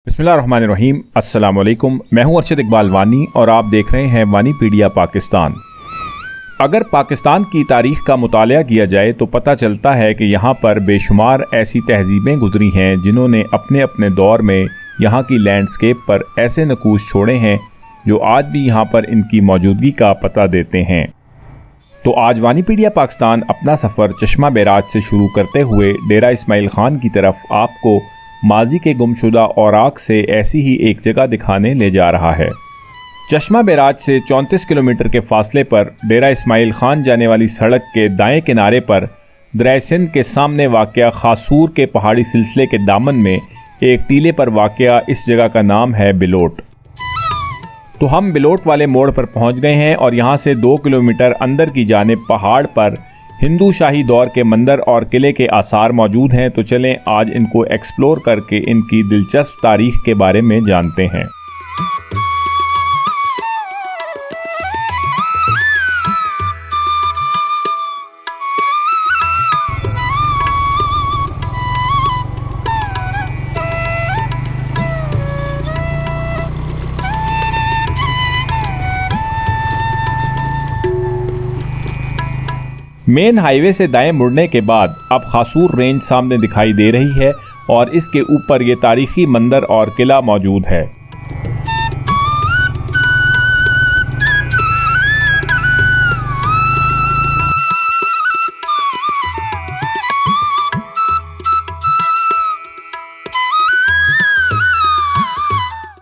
बिस्मिल्लाहिर्रहमानिर्रहीम। अस्सलाम वालेकुम। मैं हूं अरशद इकबाल वानी और आप देख रहे हैं वानीपीडिया पाकिस्तान। अगर पाकिस्तान की तारीख़ का मुतालिया किया जाए तो पता चलता है कि यहाँ पर बेशुमार ऐसी तहजीबें गुजरी हैं जिन्होंने अपने अपने दौर में यहाँ की लैंडस्केप पर ऐसे नकूश छोड़े हैं जो आज भी यहाँ पर इनकी मौजूदगी का पता देते हैं। तो आज वानीपीडिया पाकिस्तान अपना सफ़र चश्मा बैराज से शुरू करते हुए डेरा इस्माइल ख़ान की तरफ आपको माजी के गुमशुदा औराक से ऐसी ही एक जगह दिखाने ले जा रहा है। चश्मा बैराज से 34 किलोमीटर के फासले पर डेरा इस्माइल ख़ान जाने वाली सड़क के दाएं किनारे पर दरिया सिंध के सामने वाक़या खासूर के पहाड़ी सिलसिले के दामन में एक टीले पर वाक़या इस जगह का नाम है बिलोट। तो हम बिलोट वाले मोड़ पर पहुंच गए हैं और यहाँ से 2 किलोमीटर अंदर की जानिब पहाड़ पर हिंदू शाही दौर के मंदिर और किले के आसार मौजूद हैं। तो चलें आज इनको एक्सप्लोर करके इनकी दिलचस्प तारीख़ के बारे में जानते हैं। मेन हाईवे से दाएं मुड़ने के बाद अब खासूर रेंज सामने दिखाई दे रही है और इसके ऊपर ये तारीखी मंदिर और किला मौजूद है।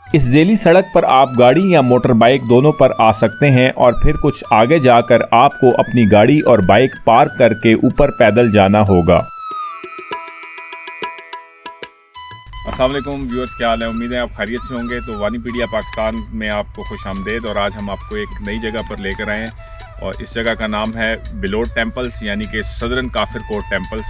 इस जेली सड़क पर आप गाड़ी या मोटर बाइक दोनों पर आ सकते हैं और फिर कुछ आगे जाकर आपको अपनी गाड़ी और बाइक पार्क करके ऊपर पैदल जाना होगा। अस्सलाम वालेकुम व्यूअर्स, क्या हाल है? उम्मीद है आप खैरियत से होंगे। तो वानीपीडिया पाकिस्तान में आपको खुशामदीद और आज हम आपको एक नई जगह पर लेकर आए हैं और इस जगह का नाम है बिलोट टेम्पल्स यानी कि सदरन काफिर कोट टेम्पल्स,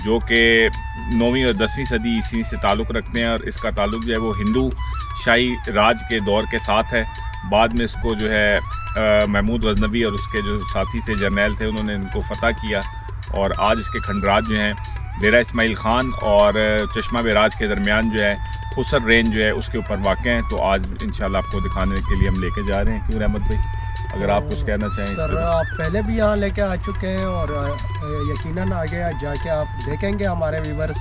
जो कि 9वीं और 10वीं सदी ईस्वी से ताल्लुक़ रखते हैं और इसका ताल्लुक़ जो है वो हिंदू शाही राज के दौर के साथ है। बाद में इसको जो है महमूद गजनवी और उसके जो साथी थे जर्नैल थे उन्होंने इनको फ़तह किया और आज इसके खंडरात जो हैं डेरा इस्माइल ख़ान और चश्मा बैराज के दरमियान जो है खुसर रेंज जो है उसके ऊपर वाक़ हैं। तो आज इंशाल्लाह आपको दिखाने के लिए हम लेके जा रहे हैं। क्यों रहमत भाई, अगर आप कुछ कहना चाहें? सर आप पहले भी यहाँ लेके आ चुके हैं और यकीनन आगे जाके आप देखेंगे हमारे व्यूवर्स,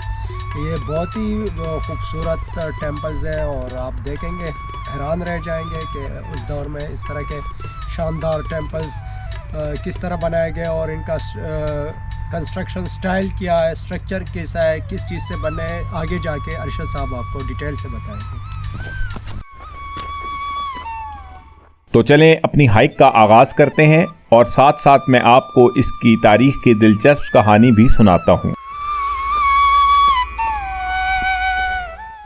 ये बहुत ही खूबसूरत टेम्पल्स हैं और आप देखेंगे हैरान रह जाएंगे कि उस दौर में इस तरह के शानदार टेम्पल्स किस तरह बनाए गए और इनका कंस्ट्रक्शन स्टाइल क्या है, स्ट्रक्चर कैसा है, किस चीज़ से बने हैं। आगे जाके अरशद साहब आपको डिटेल से बताएंगे। तो चलें अपनी हाइक का आगाज़ करते हैं और साथ साथ मैं आपको इसकी तारीख़ की दिलचस्प कहानी भी सुनाता हूँ।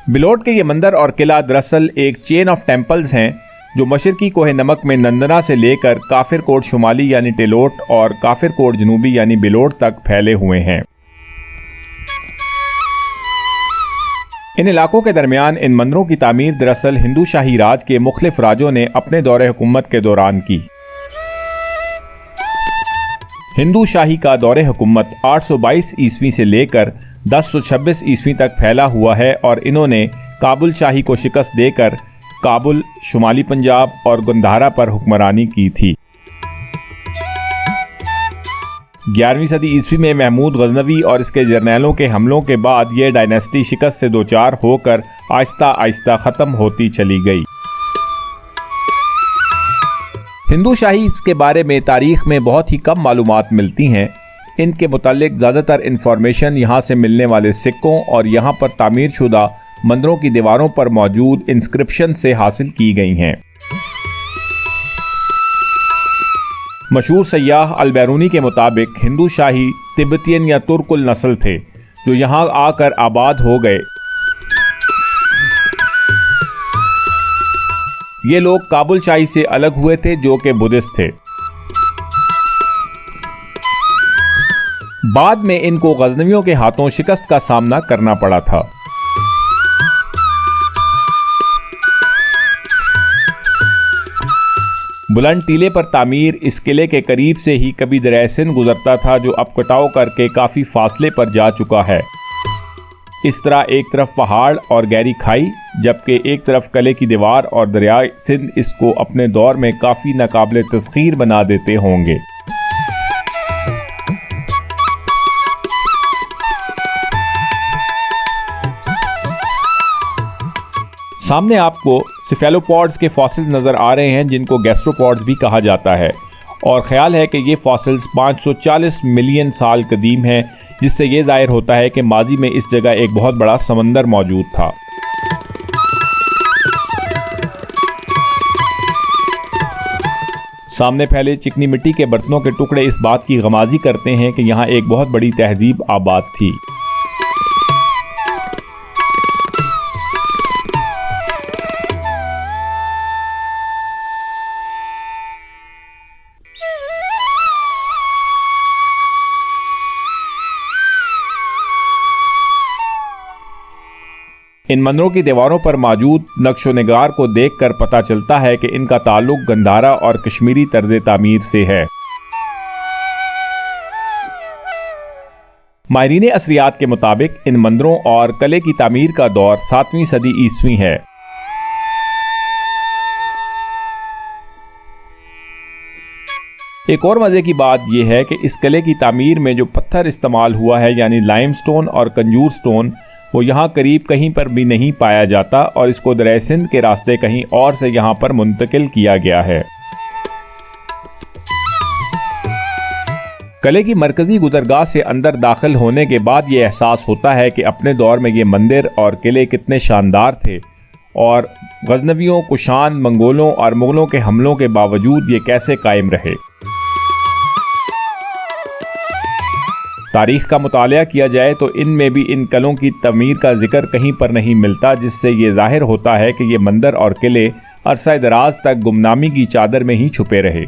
बिलोट के ये मंदिर और किला दरअसल एक चेन ऑफ टेम्पल्स हैं जो मशरकी कोह नमक में नंदना से लेकर काफिर कोट शुमाली यानी टेलोट और काफिर कोट जनूबी यानी बिलोट तक फैले हुए हैं। इन इलाकों के दरमियान इन मंदिरों की तामीर दरअसल हिंदू शाही राज के मुख्तलिफ राजों ने अपने दौरे हुकूमत के दौरान की। हिंदू शाही का दौरे हुकूमत 822 ईस्वी से लेकर 1026 ईस्वी तक फैला हुआ है और इन्होंने काबुल शाही को शिकस्त देकर काबुल, शुमाली पंजाब और गंधारा पर हुक्मरानी की थी। 11वीं सदी ईस्वी में महमूद गजनवी और इसके जर्नैलों के हमलों के बाद यह डायनेस्टी शिकस्त से दोचार होकर आहिस्ता आहिस्ता ख़त्म होती चली गई। हिंदू शाही इसके बारे में तारीख़ में बहुत ही कम मालूमात मिलती हैं। इनके मुतालिक ज़्यादातर इन्फॉर्मेशन यहाँ से मिलने वाले सिक्कों और यहाँ पर तामीर शुदा मंदिरों की दीवारों पर मौजूद इंस्क्रिप्शन से हासिल की गई हैं। मशहूर सयाह अल-बैरूनी के मुताबिक हिंदू शाही तिब्बतियन या तुर्कुल नस्ल थे जो यहाँ आकर आबाद हो गए। ये लोग काबुल शाही से अलग हुए थे जो कि बुद्धिस्ट थे। बाद में इनको गजनवियों के हाथों शिकस्त का सामना करना पड़ा था। बुलंद टीले पर तामीर इस किले के करीब से ही कभी दरिया सिंध गुजरता था जो अब कटाव करके काफ़ी फासले पर जा चुका है। इस तरह एक तरफ पहाड़ और गहरी खाई, जबकि एक तरफ किले की दीवार और दरियाए सिंध इसको अपने दौर में काफ़ी नाकाबिले तस्खीर बना देते होंगे। सामने आपको सिफेलोपॉड्स के फॉसिल्स नज़र आ रहे हैं, जिनको गैस्ट्रोपॉड्स भी कहा जाता है, और ख्याल है कि ये फॉसिल्स 540 मिलियन साल कदीम हैं, जिससे ये ज़ाहिर होता है कि माजी में इस जगह एक बहुत बड़ा समंदर मौजूद था। सामने फैले चिकनी मिट्टी के बर्तनों के टुकड़े इस बात की गमाजी करते हैं कि यहाँ एक बहुत बड़ी तहजीब आबाद थी। इन मंदिरों की दीवारों पर मौजूद नक्शो निगार को देखकर पता चलता है कि इनका ताल्लुक गंधारा और कश्मीरी तर्ज तामीर से है। माहिरीन असरियात के मुताबिक इन मंदिरों और किले की तामीर का दौर 7वीं सदी ईस्वी है। एक और मज़े की बात यह है कि इस किले की तामीर में जो पत्थर इस्तेमाल हुआ है, यानी लाइमस्टोन और कंजूर स्टोन, वो यहाँ करीब कहीं पर भी नहीं पाया जाता और इसको दरिया सिंध के रास्ते कहीं और से यहाँ पर मुंतकिल किया गया है। किले की मरकजी गुजरगाह से अंदर दाखिल होने के बाद ये एहसास होता है कि अपने दौर में ये मंदिर और किले कितने शानदार थे और गजनवियों, कुशान, मंगोलों और मुगलों के हमलों के बावजूद ये कैसे कायम रहे। तारीख का मुतालिया किया जाए तो इनमें भी इन किलों की तमीर का जिक्र कहीं पर नहीं मिलता, जिससे ये जाहिर होता है कि ये मंदिर और किले अरसा दराज तक गुमनामी की चादर में ही छुपे रहे।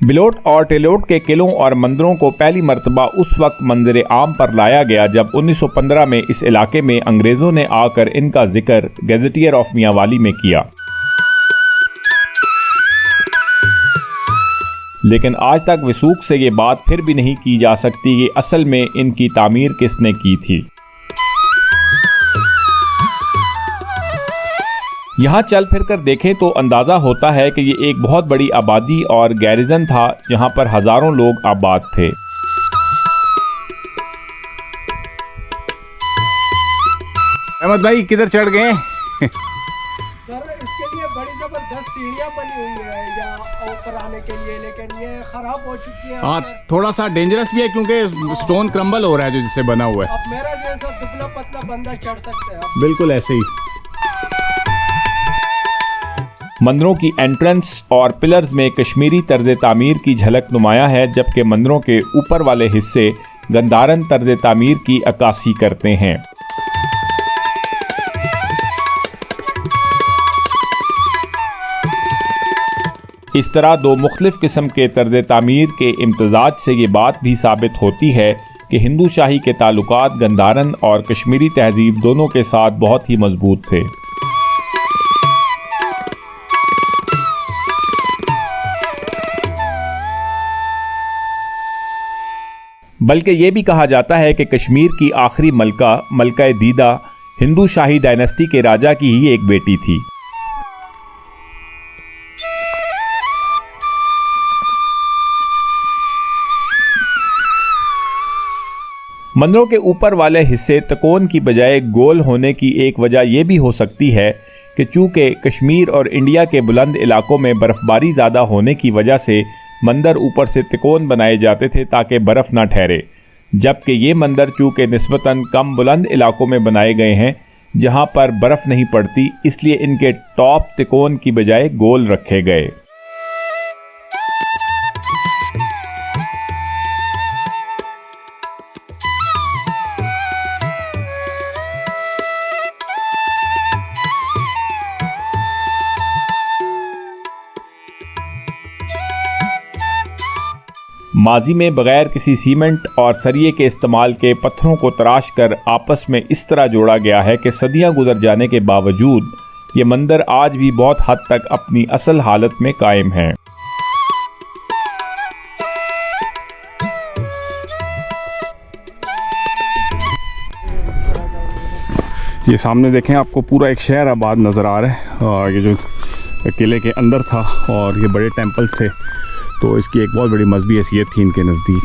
बिलोट और टेलोट के किलों और मंदिरों को पहली मर्तबा उस वक्त मंजर आम पर लाया गया जब 1915 में इस इलाके में अंग्रेज़ों ने आकर इनका जिक्र गैजेटियर ऑफ मियांवाली में किया। लेकिन आज तक वसूख से ये बात फिर भी नहीं की जा सकती कि असल में इनकी तामीर किसने की थी। यहाँ चल फिर कर देखें तो अंदाज़ा होता है कि ये एक बहुत बड़ी आबादी और गैरिजन था, जहाँ पर हज़ारों लोग आबाद थे। अहमद भाई किधर चढ़ गए? सर इसके लिए बड़ी जबरदस्त सीढ़ियाँ बनी हुई है या ऊपर आने के लिए, लेकिन ये खराब हो चुकी है। हाँ, थोड़ा सा डेंजरस भी है क्योंकि स्टोन क्रम्बल हो रहा है जो जिससे बना हुआ है। अब मेरा जैसा दुबला पतला बंदा चढ़ सकते हैं। बिल्कुल ऐसे ही। मंदिरों की एंट्रेंस और पिलर्स में कश्मीरी तर्ज तामीर की झलक नुमाया है, जबकि मंदिरों के ऊपर वाले हिस्से गंधारन तर्ज तामीर की अक्कासी करते हैं। इस तरह दो मुख्तलिफ किस्म के तर्ज तामीर के इम्तजाज से ये बात भी साबित होती है कि हिंदू शाही के ताल्लुकात गंधारन और कश्मीरी तहजीब दोनों के साथ बहुत ही मजबूत थे। बल्कि ये भी कहा जाता है कि कश्मीर की आखिरी मलका दीदा हिंदू शाही डायनेस्टी के राजा की ही एक बेटी थी। मंदिरों के ऊपर वाले हिस्से त्रिकोण की बजाय गोल होने की एक वजह यह भी हो सकती है कि चूँकि कश्मीर और इंडिया के बुलंद इलाकों में बर्फ़बारी ज़्यादा होने की वजह से मंदिर ऊपर से त्रिकोण बनाए जाते थे ताकि बर्फ़ ना ठहरे, जबकि ये मंदिर चूँकि निस्बतन कम बुलंद इलाकों में बनाए गए हैं जहाँ पर बर्फ़ नहीं पड़ती, इसलिए इनके टॉप त्रिकोण की बजाय गोल रखे गए। माजी में बगैर किसी सीमेंट और सरिये के इस्तेमाल के पत्थरों को तराश कर आपस में इस तरह जोड़ा गया है कि सदियां गुजर जाने के बावजूद ये मंदिर आज भी बहुत हद तक अपनी असल हालत में कायम है। ये सामने देखें आपको पूरा एक शहर आबाद नज़र आ रहा है। और ये जो किले के अंदर था और ये बड़े टेंपल थे, तो इसकी एक बहुत बड़ी मजहबी हैसियत थी इनके नज़दीक।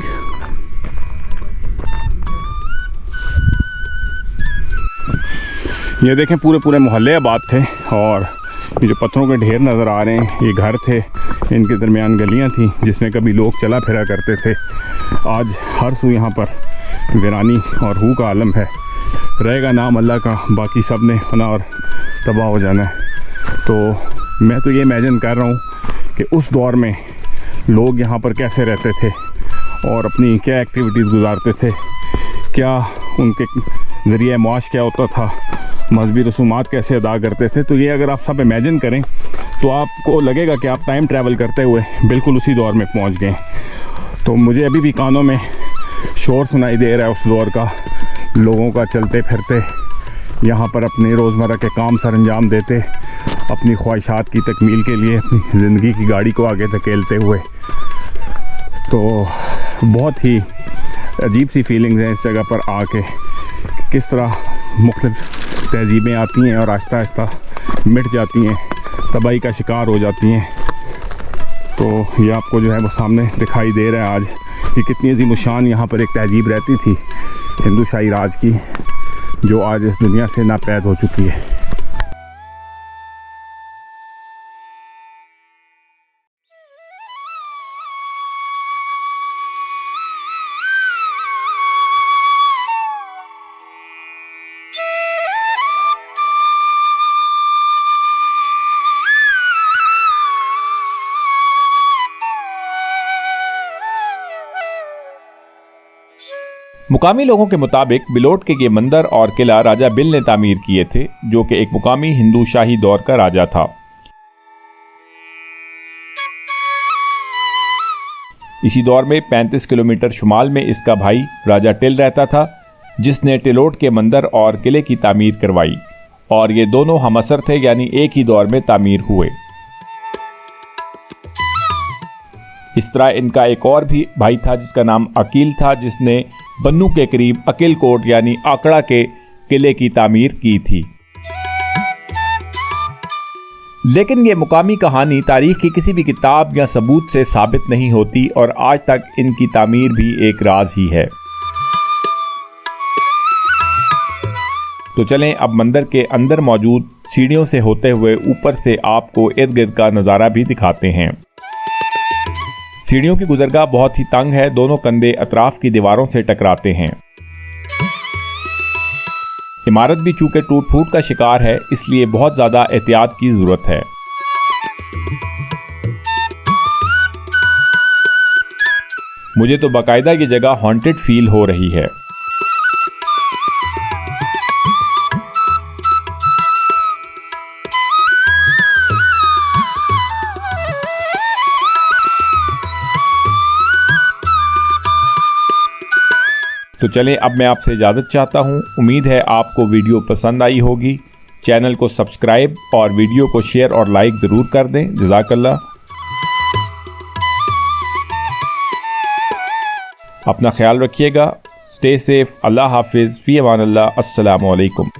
ये देखें पूरे पूरे मोहल्ले आबाद थे और ये जो पत्थरों के ढेर नज़र आ रहे हैं ये घर थे, इनके दरमियान गलियां थी जिसमें कभी लोग चला फिरा करते थे। आज हर सू यहाँ पर वीरानी और हू का आलम है, रहेगा नाम अल्लाह का, बाकी सब ने फना और तबाह हो जाना है। तो मैं तो ये इमेजिन कर रहा हूँ कि उस दौर में लोग यहाँ पर कैसे रहते थे और अपनी क्या एक्टिविटीज़ गुजारते थे, क्या उनके ज़रिए माश क्या होता था, मजहबी रसूमात कैसे अदा करते थे। तो ये अगर आप सब इमेजिन करें तो आपको लगेगा कि आप टाइम ट्रैवल करते हुए बिल्कुल उसी दौर में पहुँच गए। तो मुझे अभी भी कानों में शोर सुनाई दे रहा है उस दौर का, लोगों का चलते फिरते यहाँ पर अपने रोज़मर्रा के काम सर अंजाम देते, अपनी ख्वाहिशात की तकमील के लिए अपनी ज़िंदगी की गाड़ी को आगे धकेलते हुए। तो बहुत ही अजीब सी फीलिंग्स हैं इस जगह पर आके, किस तरह मुख्तलिफ़ तहज़ीबें आती हैं और आहिस्ता आहिस्ता मिट जाती हैं, तबाही का शिकार हो जाती हैं। तो ये आपको जो है वो सामने दिखाई दे रहा है आज कि कितनी अजीम शान यहाँ पर एक तहज़ीब रहती थी हिंदू शाही राज की, जो आज इस दुनिया से नापैद हो चुकी है। मुकामी लोगों के मुताबिक बिलोट के ये मंदिर और किला राजा बिल ने तामीर किए थे, जो कि एक मुकामी हिंदू शाही दौर का राजा था। इसी दौर में 35 किलोमीटर शुमाल में इसका भाई राजा टिल रहता था, जिसने टिलोट के मंदिर और किले की तामीर करवाई, और ये दोनों हम असर थे, यानी एक ही दौर में तामीर हुए। इस तरह इनका एक और भी भाई था जिसका नाम अकील था, जिसने बन्नू के करीब अकील कोट यानी आकड़ा के किले की तामीर की थी। लेकिन ये मुकामी कहानी तारीख की किसी भी किताब या सबूत से साबित नहीं होती और आज तक इनकी तामीर भी एक राज ही है। तो चलें अब मंदिर के अंदर मौजूद सीढ़ियों से होते हुए ऊपर से आपको इर्द गिर्द का नज़ारा भी दिखाते हैं। सीढ़ियों की गुजरगाह बहुत ही तंग है, दोनों कंधे अतराफ की दीवारों से टकराते हैं। इमारत भी चूंकि टूट फूट का शिकार है, इसलिए बहुत ज्यादा एहतियात की जरूरत है। मुझे तो बाकायदा ये जगह हॉन्टेड फील हो रही है। तो चलें अब मैं आपसे इजाज़त चाहता हूँ। उम्मीद है आपको वीडियो पसंद आई होगी। चैनल को सब्सक्राइब और वीडियो को शेयर और लाइक ज़रूर कर दें। जज़ाकल्लाह। अपना ख्याल रखिएगा। Stay safe. अल्लाह हाफिज़। फ़ी अमान अल्लाह। अस्सलामु अलैकुम।